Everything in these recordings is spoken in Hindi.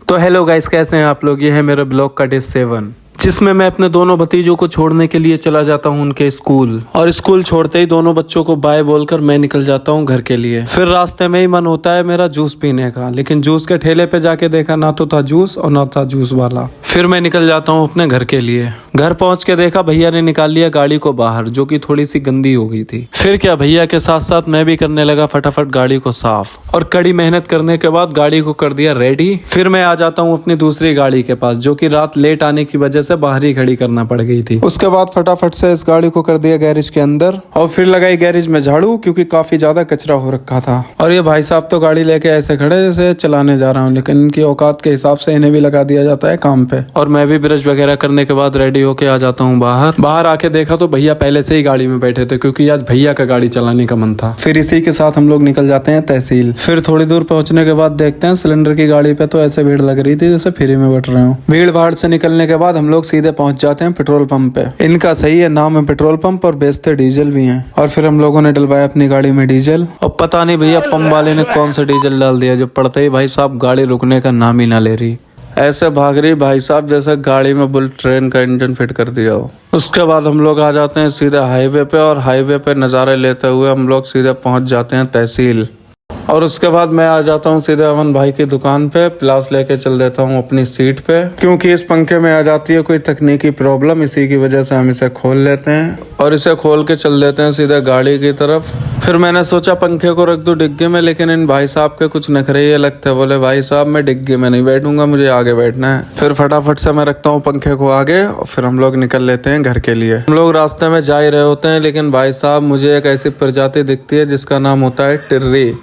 तो हेलो गाइस, कैसे हैं आप लोग। ये है मेरा ब्लॉग का डे 7 जिसमें मैं अपने दोनों भतीजों को छोड़ने के लिए चला जाता हूं उनके स्कूल। और स्कूल छोड़ते ही दोनों बच्चों को बाय बोलकर मैं निकल जाता हूं घर के लिए। फिर रास्ते में ही मन होता है मेरा जूस पीने का, लेकिन जूस के ठेले पे जाके देखा ना तो था जूस और ना था जूस वाला। फिर मैं निकल जाता हूं अपने घर के लिए। घर पहुंच के देखा भैया ने निकाल लिया गाड़ी को बाहर, जो कि थोड़ी सी गंदी हो गई थी। फिर क्या, भैया के साथ साथ मैं भी करने लगा फटाफट गाड़ी को साफ, और कड़ी मेहनत करने के बाद गाड़ी को कर दिया रेडी। फिर मैं आ जाता हूँ अपनी दूसरी गाड़ी के पास, जो कि रात लेट आने की वजह से बाहर ही खड़ी करना पड़ गई थी। उसके बाद फटाफट से इस गाड़ी को कर दिया गैरेज के अंदर, और फिर लगाई गैरेज में झाड़ू, क्योंकि काफी ज्यादा कचरा हो रखा था। और ये भाई साहब तो गाड़ी लेके ऐसे खड़े जैसे चलाने जा रहा हूँ, लेकिन इनकी औकात के हिसाब से इन्हें भी लगा दिया जाता है काम पे। और मैं भी ब्रश वगैरह करने के बाद रेडी होके आ जाता हूँ बाहर आके देखा तो भैया पहले से ही गाड़ी में बैठे थे, क्योंकि आज भैया का गाड़ी चलाने का मन था। फिर इसी के साथ हम लोग निकल जाते हैं तहसील। फिर थोड़ी दूर पहुंचने के बाद देखते हैं सिलेंडर की गाड़ी पे तो ऐसे भीड़ लग रही थी जैसे फ्री में बैठ रहे हो। भीड़ भाड़ से निकलने के बाद हम लोग सीधे पहुंच जाते हैं पेट्रोल पंप पे। इनका सही है, नाम है पेट्रोल पंप और बेचते डीजल भी हैं। और फिर हम लोगों ने डलवाया अपनी गाड़ी में डीजल, और पता नहीं भैया पंप वाले ने कौन सा डीजल डाल दिया, जो पड़ते ही भाई साहब गाड़ी रुकने का नाम ही ना ले रही। ऐसे भाग रही भाई साहब जैसे गाड़ी में बुलेट ट्रेन का इंजन फिट कर दिया हो। उसके बाद हम लोग आ जाते हैं सीधे हाईवे पे, और हाईवे पे नज़ारे लेते हुए हम लोग सीधे पहुंच जाते हैं तहसील। और उसके बाद मैं आ जाता हूँ सीधे अमन भाई की दुकान पे, प्लास लेके चल देता हूँ अपनी सीट पे, क्योंकि इस पंखे में आ जाती है कोई तकनीकी प्रॉब्लम। इसी की वजह से हम इसे खोल लेते हैं और इसे खोल के चल देते हैं सीधे गाड़ी की तरफ। फिर मैंने सोचा पंखे को रख दूं डिग्गी में, लेकिन इन भाई साहब के कुछ नखरे ये लगते, बोले भाई साहब मैं डिग्गी में नहीं बैठूंगा, मुझे आगे बैठना है। फिर फटाफट से मैं रखता हूँ पंखे को आगे, और फिर हम लोग निकल लेते हैं घर के लिए। हम लोग रास्ते में जा ही रहे होते हैं, लेकिन भाई साहब मुझे एक ऐसी प्रजाति दिखती है जिसका नाम होता है टिर्री।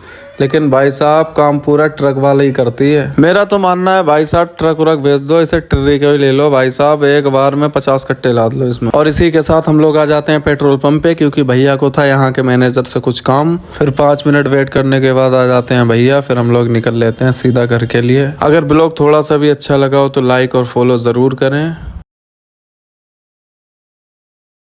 लेकिन भाई साहब काम पूरा ट्रक वाला ही करती है। मेरा तो मानना है भाई साहब ट्रक व्रक भेज दो, इसे टिर्री के ही ले लो भाई साहब, एक बार में 50 कट्टे लाद लो इसमें। और इसी के साथ हम लोग आ जाते हैं पेट्रोल पंप पे, क्योंकि भैया को था यहाँ के मैनेजर से कुछ काम। फिर 5 मिनट वेट करने के बाद आ जाते हैं भैया। फिर हम लोग निकल लेते हैं सीधा घर के लिए। अगर ब्लॉग थोड़ा सा भी अच्छा लगा हो तो लाइक और फॉलो जरूर करें।